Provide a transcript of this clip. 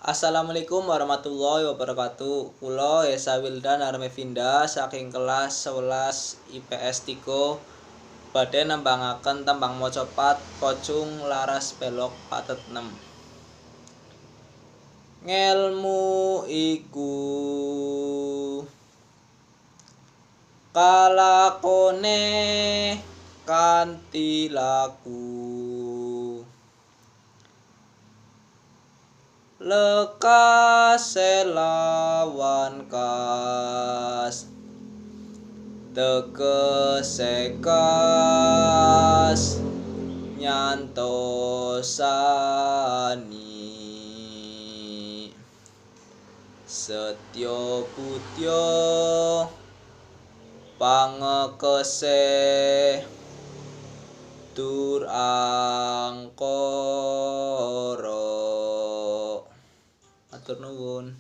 Assalamualaikum warahmatullahi wabarakatuh. Kula Esa Wildan Armevinda saking kelas 11 IPS 3 badhe nembangaken tembang maca pat pocung laras belok patet 6. Ngelmu iku kalakone kanthi laku lekas lawan kas tegese kas nyantosani setyo putyo pangekese tur angkara. Atur nuwun.